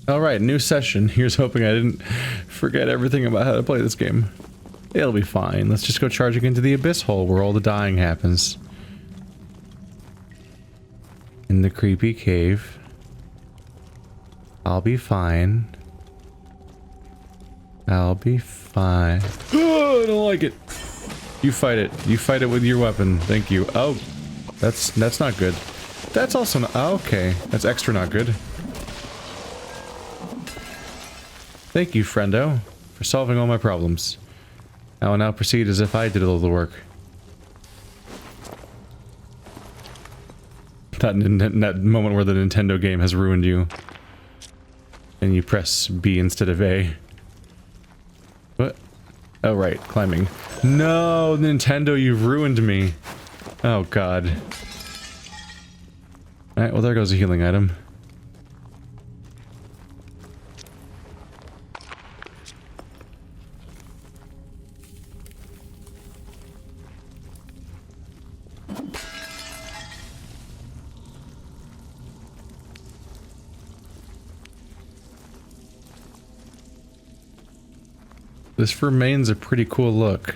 Alright, new session. Here's hoping I didn't forget everything about how to play this game. It'll be fine. Let's just go charging into the abyss hole where all the dying happens. In the creepy cave. I'll be fine. I'll be fine. Oh, I don't like it. You fight it. You fight it with your weapon. Thank you. Oh, that's not good. That's also not, oh, okay. That's extra not good. Thank you, friendo, for solving all my problems. I will now proceed as if I did all the work. That moment where the Nintendo game has ruined you. And you press B instead of A. What? Oh, right, climbing. No, Nintendo, you've ruined me. Oh, God. Alright, well, there goes a healing item. This remains a pretty cool look.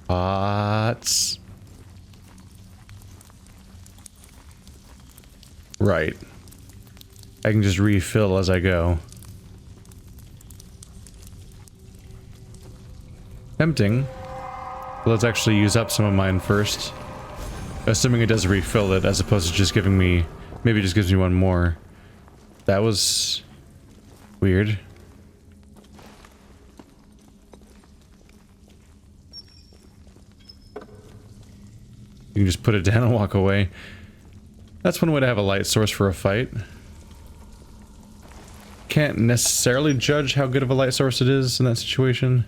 Pots. Right. I can just refill as I go. Tempting. Let's actually use up some of mine first. Assuming it does refill it as opposed to just giving me... Maybe it just gives me one more. That was weird. You can just put it down and walk away. That's one way to have a light source for a fight. Can't necessarily judge how good of a light source it is in that situation.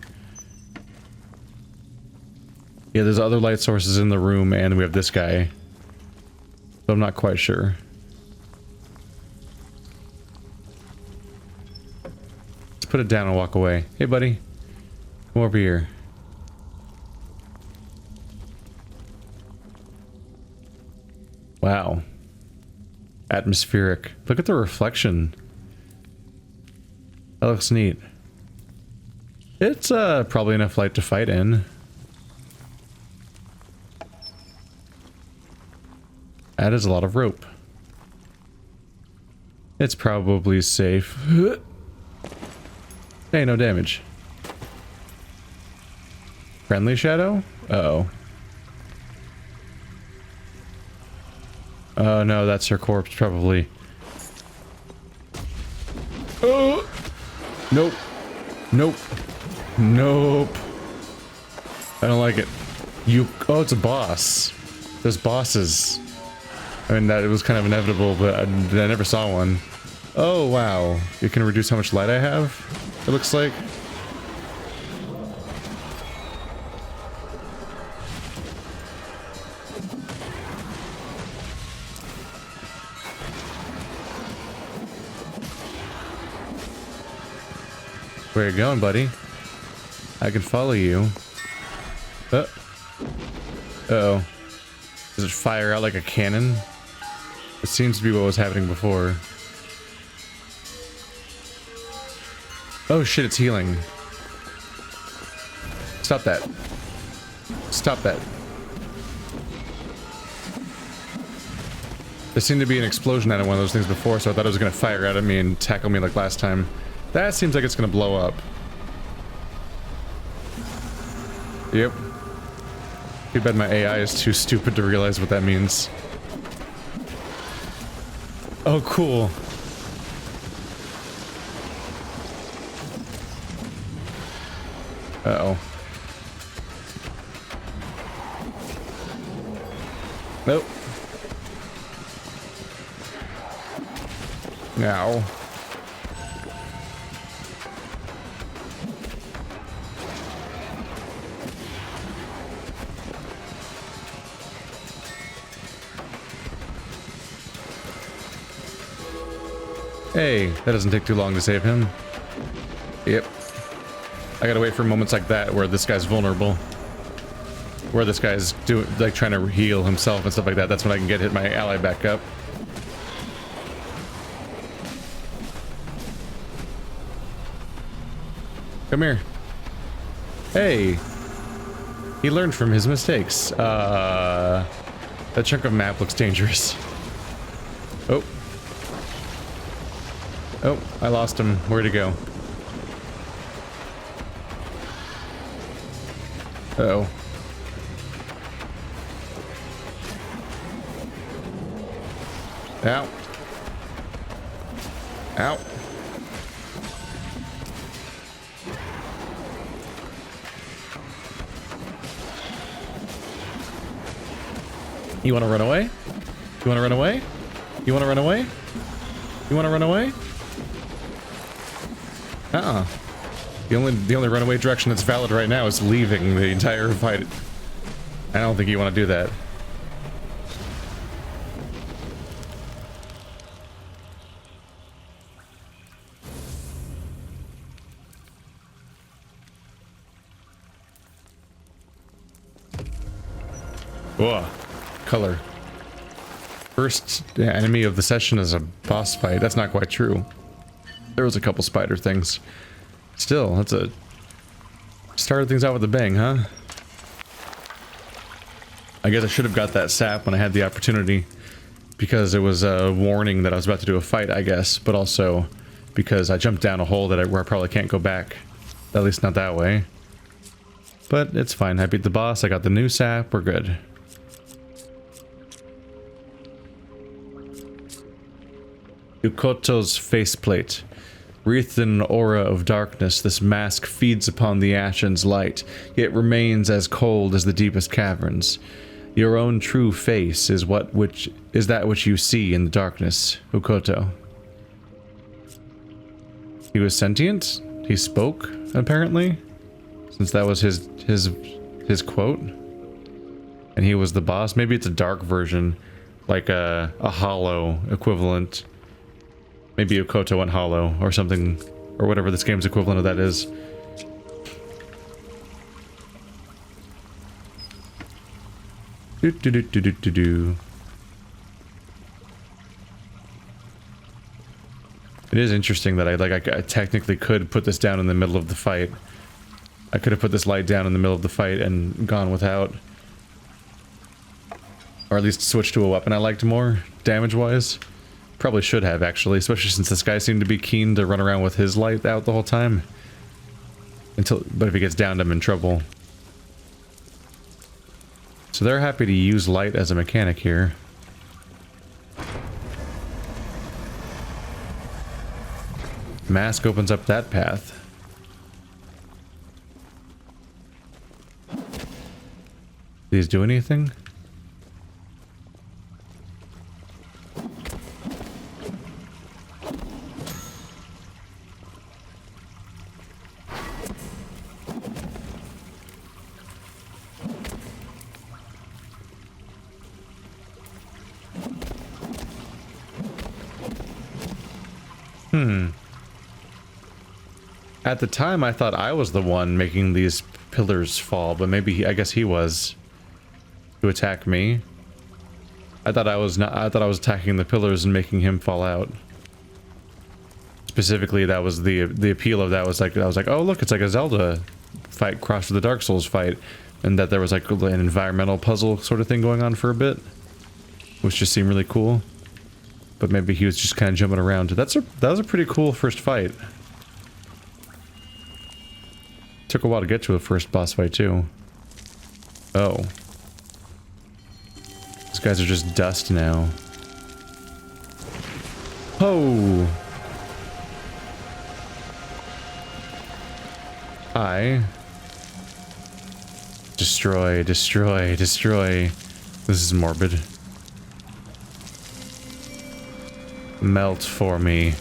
Yeah, there's other light sources in the room and we have this guy. So I'm not quite sure. Put it down and walk away. Hey, buddy. Come over here. Wow. Atmospheric. Look at the reflection. That looks neat. It's probably enough light to fight in. That is a lot of rope. It's probably safe. Hey, no damage. Friendly shadow? Uh-oh. Oh no, that's her corpse, probably. Oh! Nope. Nope. Nope. I don't like it. You... Oh, it's a boss. There's bosses. I mean, that it was kind of inevitable, but I never saw one. Oh, wow. It can reduce how much light I have? It looks like. Where you going, buddy? I can follow you. Uh-oh. Does it fire out like a cannon? It seems to be what was happening before. Oh shit, it's healing. Stop that. Stop that. There seemed to be an explosion out of one of those things before, so I thought it was gonna fire out at me and tackle me like last time. That seems like it's gonna blow up. Yep. Too bad my AI is too stupid to realize what that means. Oh, cool. Uh-oh. Nope. Now. Hey, that doesn't take too long to save him. Yep. I gotta wait for moments like that where this guy's vulnerable. where this guy's doing, like, trying to heal himself and stuff like that. That's when I can hit my ally back up. Come here. Hey. He learned from his mistakes. That chunk of map looks dangerous. Oh. Oh, I lost him. Where'd he go? Uh-oh. Ow. Ow. You want to run away? You want to run away? You want to run away? You want to run away? Uh-uh. The only runaway direction that's valid right now is leaving the entire fight. I don't think you want to do that. Whoa. Color. First enemy of the session is a boss fight. That's not quite true. There was a couple spider things. Still, that's a... Started things out with a bang, huh? I guess I should have got that sap when I had the opportunity. Because it was a warning that I was about to do a fight, I guess. But also because I jumped down a hole that where I probably can't go back. At least not that way. But it's fine. I beat the boss. I got the new sap. We're good. Ukkoto's faceplate. Wreathed in an aura of darkness, this mask feeds upon the Ashen's light, yet remains as cold as the deepest caverns. Your own true face is that which you see in the darkness, Ukkoto. He was sentient? He spoke, apparently? Since that was his quote? And he was the boss? Maybe it's a dark version, like a hollow equivalent. Maybe Ukkoto went hollow or something, or whatever this game's equivalent of that is. Do do do do do do do. It is interesting that I technically could put this down in the middle of the fight. I could have put this light down in the middle of the fight and gone without. Or at least switched to a weapon I liked more, damage-wise. Probably should have, actually, especially since this guy seemed to be keen to run around with his light out the whole time. But if he gets downed, I'm in trouble. So they're happy to use light as a mechanic here. Mask opens up that path. Did these do anything? At the time, I thought I was the one making these pillars fall, but maybe I guess he was to attack me. I thought I was not. I thought I was attacking the pillars and making him fall out. Specifically, that was the appeal of that was like I was like, oh look, it's like a Zelda fight crossed with the Dark Souls fight, and that there was like an environmental puzzle sort of thing going on for a bit, which just seemed really cool. But maybe he was just kind of jumping around. That was a pretty cool first fight. Took a while to get to a first boss fight too. Oh. These guys are just dust now. Oh! Hi. Destroy, destroy, destroy. This is morbid. Melt for me.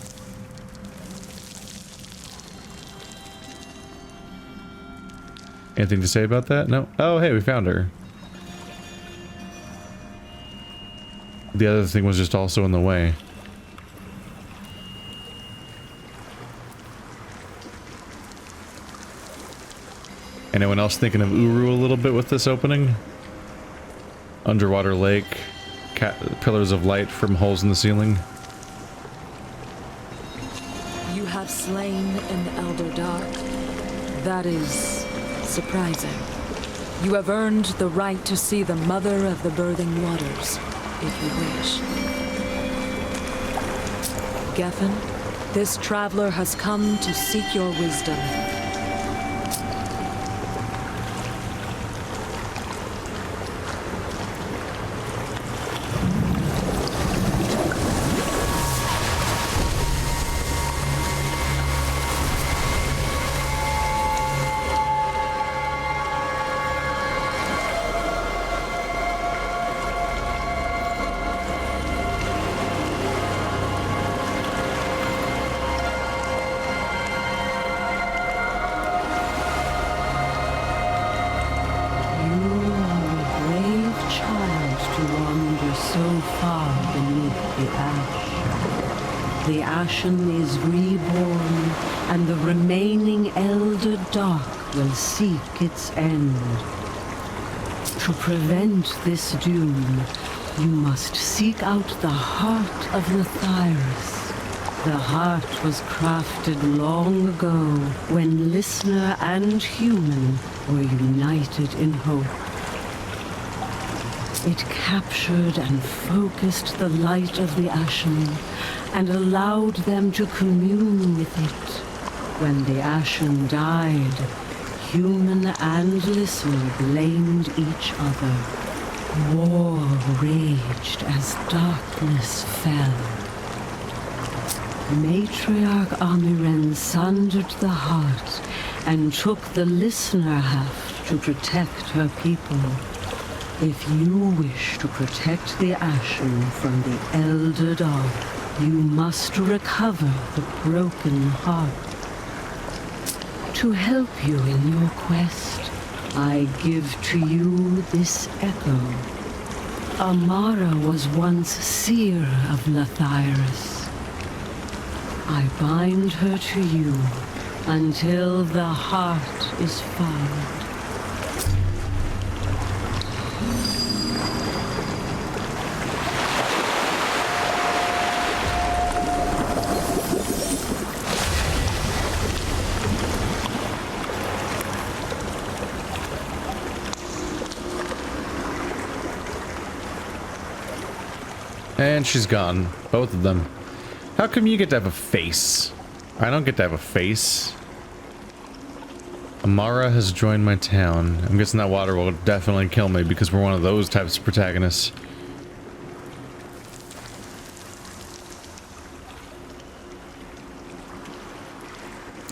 Anything to say about that? No? Oh, hey, we found her. The other thing was just also in the way. And Anyone else thinking of Uru a little bit with this opening? Underwater lake, pillars of light from holes in the ceiling. You have slain an Elder Dark. That is surprising. You have earned the right to see the Mother of the Birthing Waters, if you wish. Geffen, this traveler has come to seek your wisdom. The Ashen is reborn, and the remaining Elder Dark will seek its end. To prevent this doom, you must seek out the heart of Lathyrus. The heart was crafted long ago, when listener and human were united in hope. It captured and focused the light of the Ashen, and allowed them to commune with it. When the Ashen died, human and listener blamed each other. War raged as darkness fell. Matriarch Amiren sundered the heart and took the listener half to protect her people. If you wish to protect the Ashen from the Elder Dark, you must recover the broken heart. To help you in your quest, I give to you this echo. Amara was once seer of Lathyrus. I bind her to you until the heart is found. And she's gone. Both of them. How come you get to have a face? I don't get to have a face. Amara has joined my town. I'm guessing that water will definitely kill me because we're one of those types of protagonists.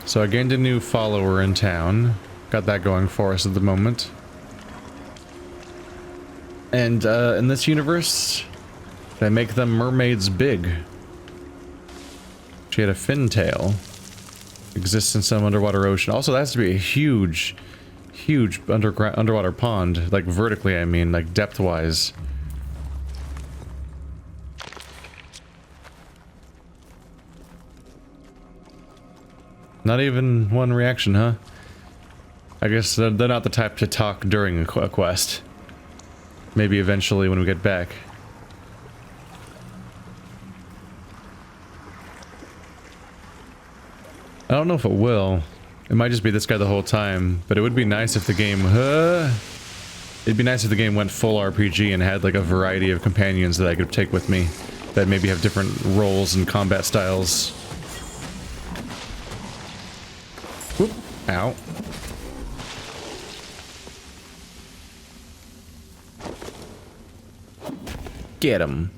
So I gained a new follower in town. Got that going for us at the moment. And in this universe, they make them mermaids big. She had a fin tail. Exists in some underwater ocean. Also, that has to be a huge, huge underwater pond. Like vertically, I mean, like depth-wise. Not even one reaction, huh? I guess they're not the type to talk during a quest. Maybe eventually when we get back. I don't know if it will. It might just be this guy the whole time, but it would be nice if the game... it'd be nice if the game went full RPG and had like a variety of companions that I could take with me that maybe have different roles and combat styles. Whoop. Ow. Get him.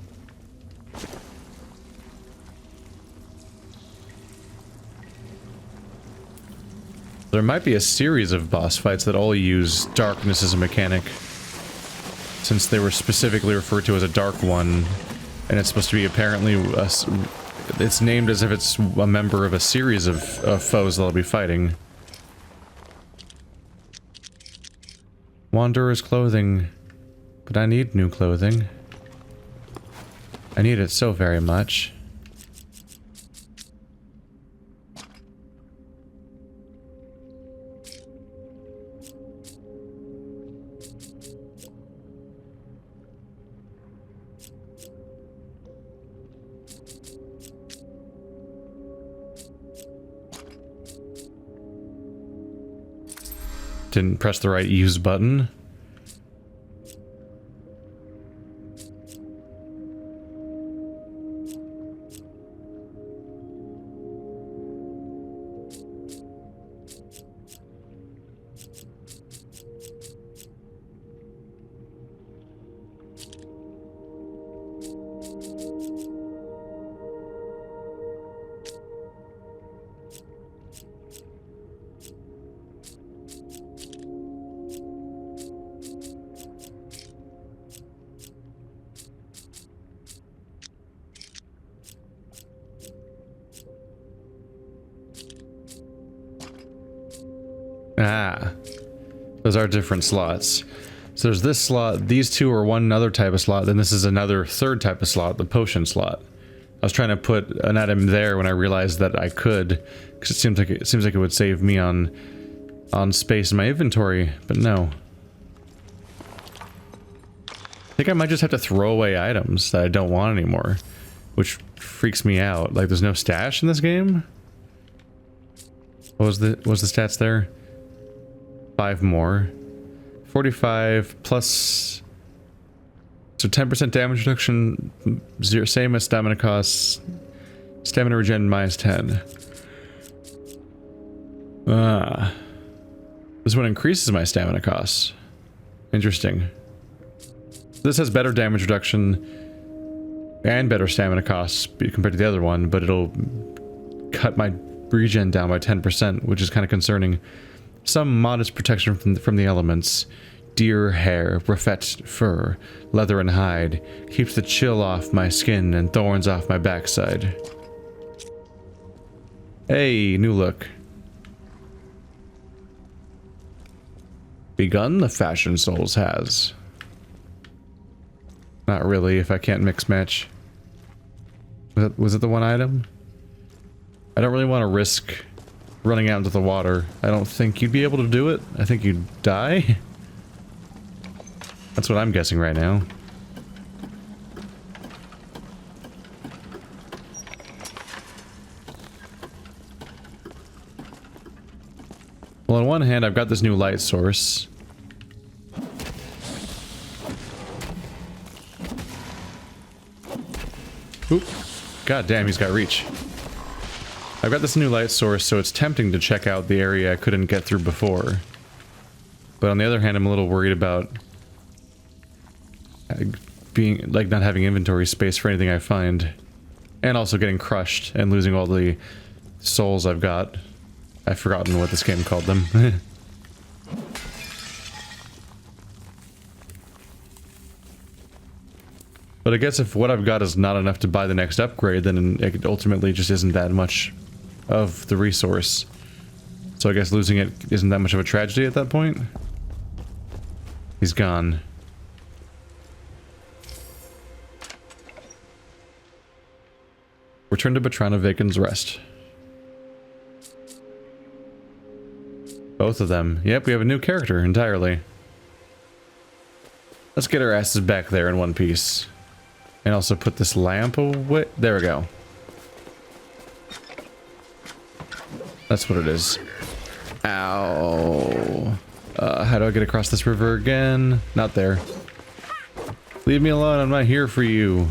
There might be a series of boss fights that all use darkness as a mechanic, since they were specifically referred to as a dark one, and it's supposed to be apparently it's named as if it's a member of a series of foes that I'll be fighting. Wanderer's clothing, but I need new clothing. I need it so very much. Didn't press the right use button. Ah, those are different slots. So there's this slot, these two are one other type of slot, then this is another third type of slot, the potion slot. I was trying to put an item there when I realized that I could, because it seems like it would save me on space in my inventory, but no. I think I might just have to throw away items that I don't want anymore, which freaks me out. Like, there's no stash in this game? What was the stats there? 5 more. 45 plus... So 10% damage reduction, same as stamina costs. Stamina regen minus 10. This one increases my stamina costs. Interesting. This has better damage reduction and better stamina costs compared to the other one, but it'll cut my regen down by 10%, which is kind of concerning. Some modest protection from the elements. Deer hair, rafet fur, leather and hide. Keeps the chill off my skin and thorns off my backside. Hey, new look. Begun the fashion Souls has. Not really, if I can't mix match. Was it the one item? I don't really want to risk running out into the water. I don't think you'd be able to do it. I think you'd die. That's what I'm guessing right now. Well, on one hand, I've got this new light source. Oop. God damn, he's got reach. I've got this new light source, so it's tempting to check out the area I couldn't get through before. But on the other hand, I'm a little worried about being, like, not having inventory space for anything I find. And also getting crushed and losing all the souls I've got. I've forgotten what this game called them. But I guess if what I've got is not enough to buy the next upgrade, then it ultimately just isn't that much of the resource. So I guess losing it isn't that much of a tragedy at that point. He's gone. Return to Matron Vacan's Rest. Both of them. Yep, we have a new character entirely. Let's get our asses back there in one piece. And also put this lamp away. There we go. That's what it is. Ow. How do I get across this river again? Not there. Leave me alone, I'm not here for you.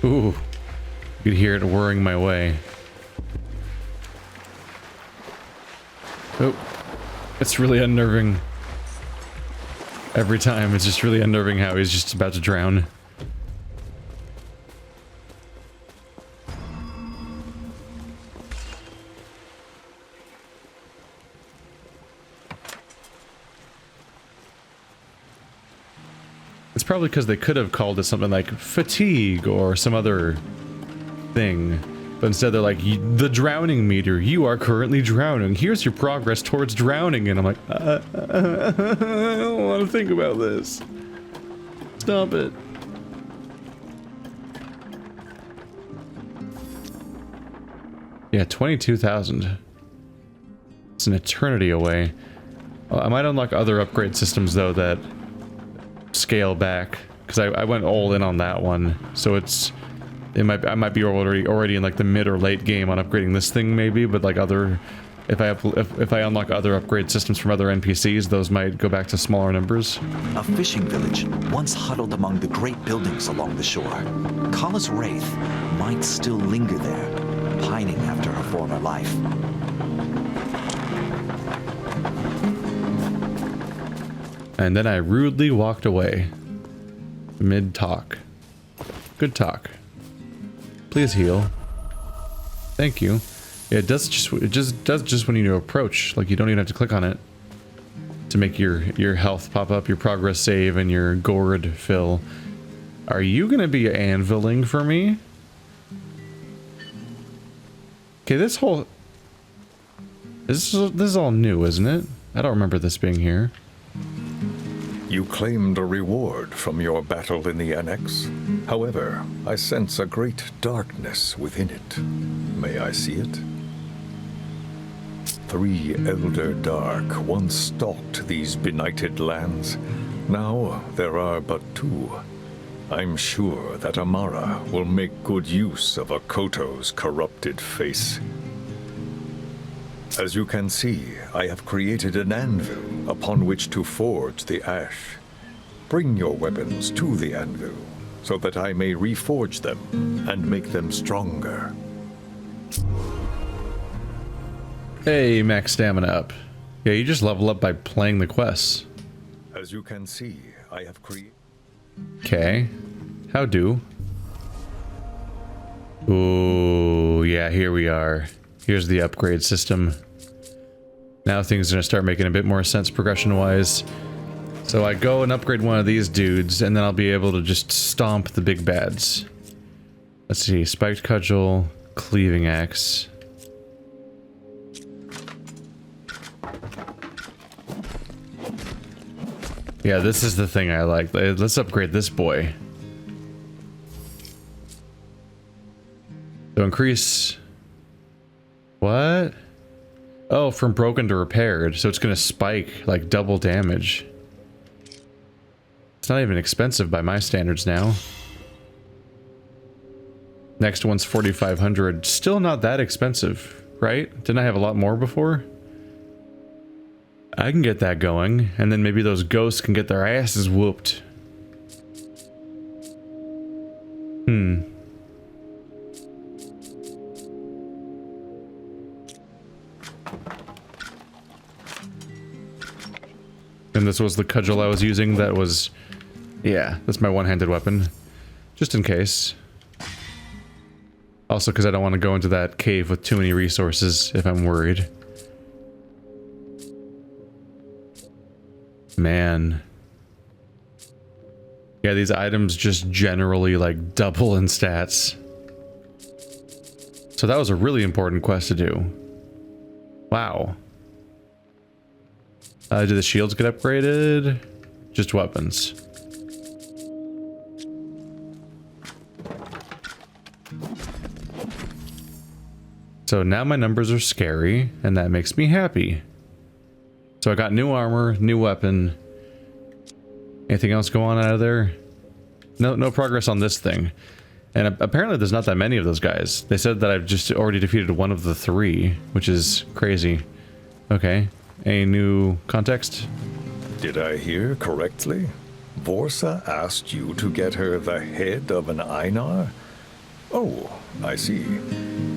Ooh. You could hear it whirring my way. Oh. It's really unnerving. Every time, it's just really unnerving how he's just about to drown. It's probably because they could have called it something like fatigue or some other thing. But instead they're like, the drowning meter, you are currently drowning. Here's your progress towards drowning. And I'm like, I don't want to think about this. Stop it. Yeah, 22,000. It's an eternity away. I might unlock other upgrade systems though that scale back. because I went all in on that one. So I might be already in like the mid or late game on upgrading this thing maybe, but like if I unlock other upgrade systems from other NPCs, those might go back to smaller numbers. A fishing village once huddled among the great buildings along the shore. Kala's wraith might still linger there, pining after her former life. And then I rudely walked away. Mid-talk. Good talk. Please heal. Thank you. Yeah, it does just when you approach. Like, you don't even have to click on it to make your health pop up, your progress save, and your gourd fill. Are you gonna be anviling for me? Okay, this is all new, isn't it? I don't remember this being here. You claimed a reward from your battle in the Annex. However, I sense a great darkness within it. May I see it? 3 Elder Dark once stalked these benighted lands. Now there are but 2. I'm sure that Amara will make good use of Ukkoto's corrupted face. As you can see, I have created an anvil upon which to forge the ash. Bring your weapons to the anvil, so that I may reforge them and make them stronger. Hey, max stamina up. Yeah, you just level up by playing the quests. As you can see, I have created... Okay. How do? Ooh, yeah, here we are. Here's the upgrade system. Now things are gonna start making a bit more sense progression-wise. So I go and upgrade one of these dudes, and then I'll be able to just stomp the big bads. Let's see, spiked cudgel, cleaving axe. Yeah, this is the thing I like. Let's upgrade this boy. So increase... What? Oh, from broken to repaired. So it's gonna spike, like, double damage. It's not even expensive by my standards now. Next one's 4,500. Still not that expensive, right? Didn't I have a lot more before? I can get that going, and then maybe those ghosts can get their asses whooped. And this was the cudgel I was using. That was... Yeah, that's my one-handed weapon. Just in case. Also because I don't want to go into that cave with too many resources if I'm worried. Man. Yeah, these items just generally, like, double in stats. So that was a really important quest to do. Wow. Do the shields get upgraded? Just weapons. So now my numbers are scary, and that makes me happy. So I got new armor, new weapon. Anything else go on out of there? No progress on this thing. And apparently there's not that many of those guys. They said that I've just already defeated one of the 3, which is crazy. Okay. Any new context? Did I hear correctly? Vorsa asked you to get her the head of an Einar? Oh, I see.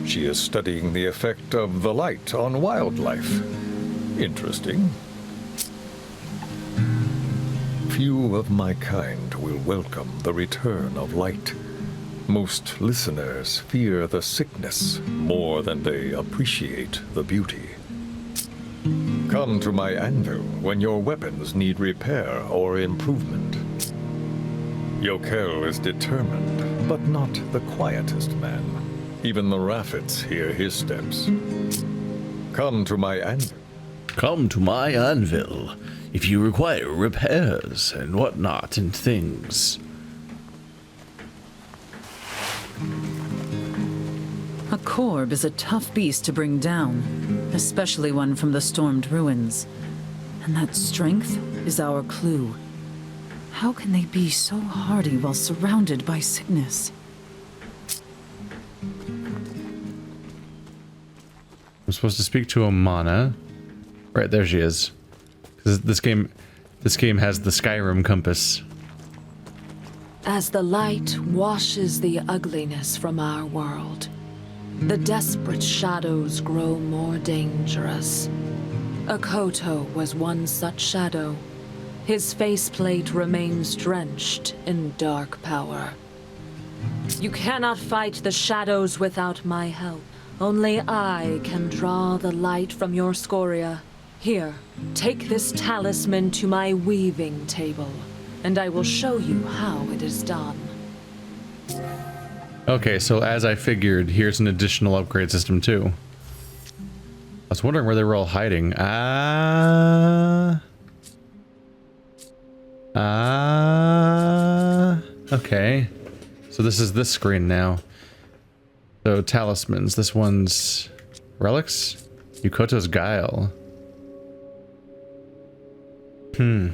She is studying the effect of the light on wildlife. Interesting. Few of my kind will welcome the return of light. Most listeners fear the sickness more than they appreciate the beauty. Come to my anvil when your weapons need repair or improvement. Yokel is determined, but not the quietest man. Even the raffets hear his steps. Come to my anvil. Come to my anvil if you require repairs and whatnot and things. A corb is a tough beast to bring down, especially one from the stormed ruins. And that strength is our clue. How can they be so hardy while surrounded by sickness? I'm supposed to speak to Amana. Right, there she is. 'Cause this game has the Skyrim compass. As the light washes the ugliness from our world, the desperate shadows grow more dangerous. Ukkoto was one such shadow. His faceplate remains drenched in dark power. You cannot fight the shadows without my help. Only I can draw the light from your scoria. Here, take this talisman to my weaving table, and I will show you how it is done. Okay, so as I figured, here's an additional upgrade system too. I was wondering where they were all hiding. Okay. So this is this screen now. So talismans. This one's relics. Ukkoto's guile. Yeah,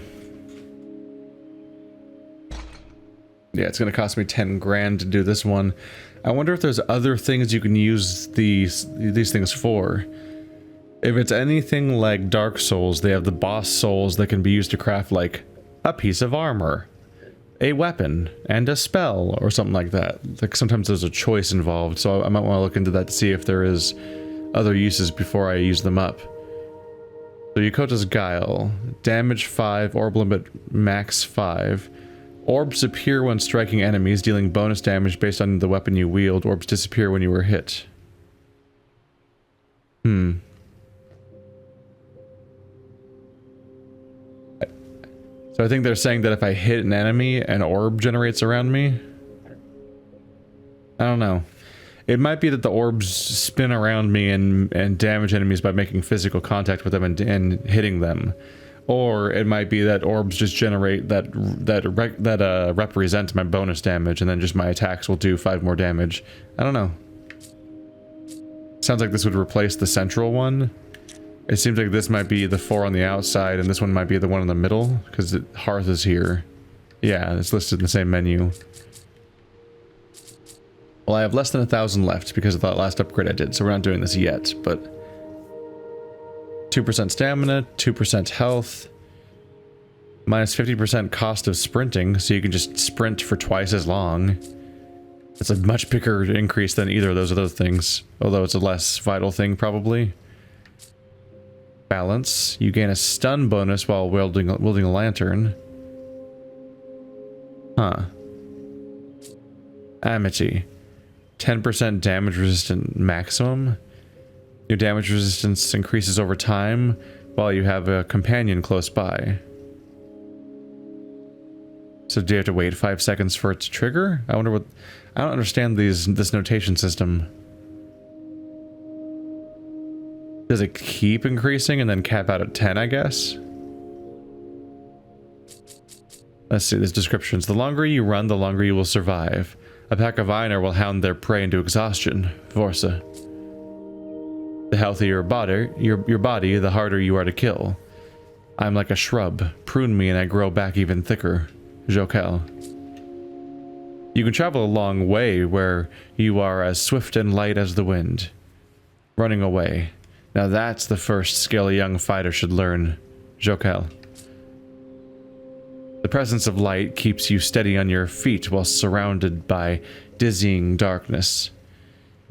it's gonna cost me 10 grand to do this one. I wonder if there's other things you can use these things for. If it's anything like Dark Souls, they have the boss souls that can be used to craft like a piece of armor, a weapon, and a spell, or something like that. Like sometimes there's a choice involved, so I might want to look into that to see if there is other uses before I use them up. So Ukkoto's Guile, damage 5, orb limit max 5. Orbs appear when striking enemies, dealing bonus damage based on the weapon you wield. Orbs disappear when you were hit. So I think they're saying that if I hit an enemy, an orb generates around me. I don't know. It might be that the orbs spin around me and damage enemies by making physical contact with them and hitting them. Or it might be that orbs just generate that represent my bonus damage, and then just my attacks will do 5 more damage. I don't know. Sounds like this would replace the central one. It seems like this might be the 4 on the outside, and this one might be the one in the middle, because Hearth is here. Yeah, it's listed in the same menu. Well, I have less than 1,000 left because of that last upgrade I did, so we're not doing this yet, but 2% stamina, 2% health, minus 50% cost of sprinting, so you can just sprint for twice as long. It's a much bigger increase than either of those other things, although it's a less vital thing, probably. Balance. You gain a stun bonus while wielding a lantern. Huh. Amity. 10% damage resistant maximum. Your damage resistance increases over time while you have a companion close by. So do you have to wait 5 seconds for it to trigger? I wonder what... I don't understand this notation system. Does it keep increasing and then cap out at 10, I guess? Let's see, there's descriptions. The longer you run, the longer you will survive. A pack of Einar will hound their prey into exhaustion. Vorsa. The healthier your body, the harder you are to kill. I'm like a shrub. Prune me and I grow back even thicker. Jokel. You can travel a long way where you are as swift and light as the wind. Running away. Now that's the first skill a young fighter should learn. Jokel. The presence of light keeps you steady on your feet while surrounded by dizzying darkness.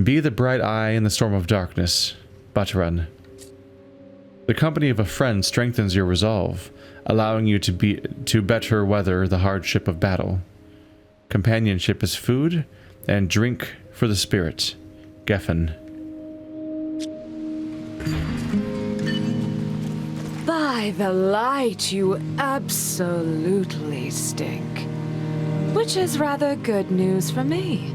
Be the bright eye in the storm of darkness. Matron. The company of a friend strengthens your resolve, allowing you to better weather the hardship of battle. Companionship is food, and drink for the spirit. Geffen. By the light, you absolutely stink. Which is rather good news for me.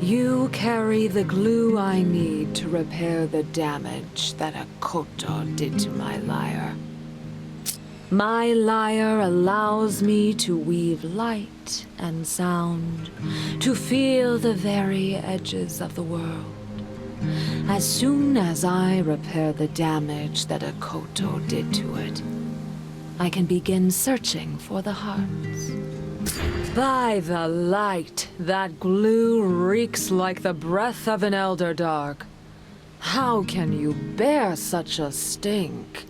You carry the glue I need to repair the damage that Ukkoto did to my lyre. My lyre allows me to weave light and sound, to feel the very edges of the world. As soon as I repair the damage that Ukkoto did to it, I can begin searching for the hearts. By the light, that glue reeks like the breath of an elder dark. How can you bear such a stink?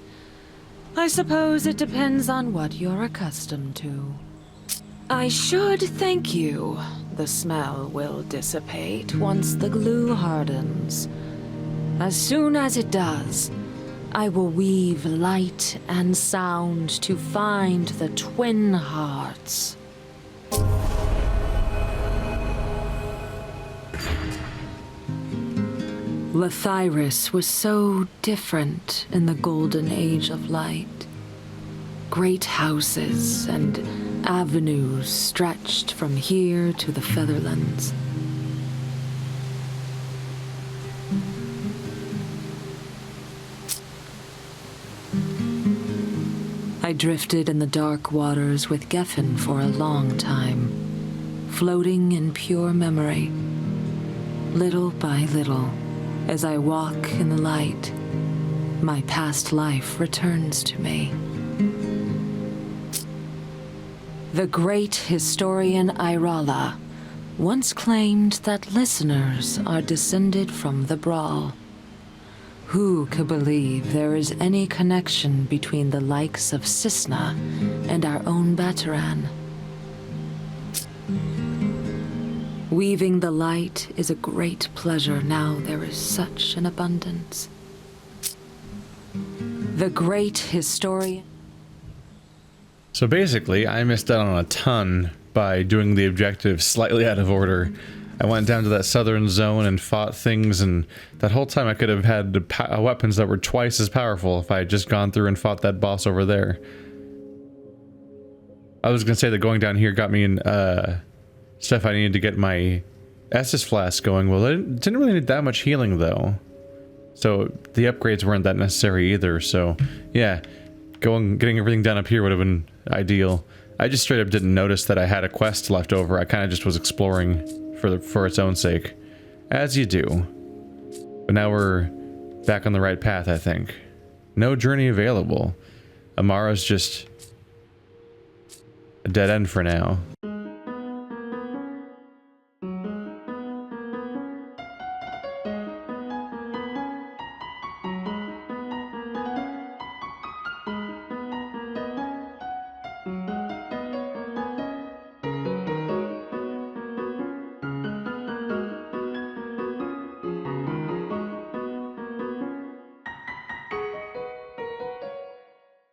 I suppose it depends on what you're accustomed to. I should thank you. The smell will dissipate once the glue hardens. As soon as it does, I will weave light and sound to find the twin hearts. Lethyrus was so different in the golden age of light. Great houses and avenues stretched from here to the Featherlands. I drifted in the dark waters with Geffen for a long time, floating in pure memory. Little by little, as I walk in the light, my past life returns to me. The great historian Irala once claimed that listeners are descended from the Brawl. Who could believe there is any connection between the likes of Cisna and our own Bataran? Weaving the light is a great pleasure now there is such an abundance. The great historian... So basically, I missed out on a ton by doing the objective slightly out of order. I went down to that southern zone and fought things, and that whole time I could have had weapons that were twice as powerful if I had just gone through and fought that boss over there. I was gonna say that going down here got me in stuff I needed to get my Estus flask going. Well, it didn't really need that much healing though, so the upgrades weren't that necessary either. So yeah, getting everything done up here would have been ideal. I just straight up didn't notice that I had a quest left over. I kind of just was exploring for its own sake, as you do. But now we're back on the right path, I think. No journey available. Amara's just a dead end for now.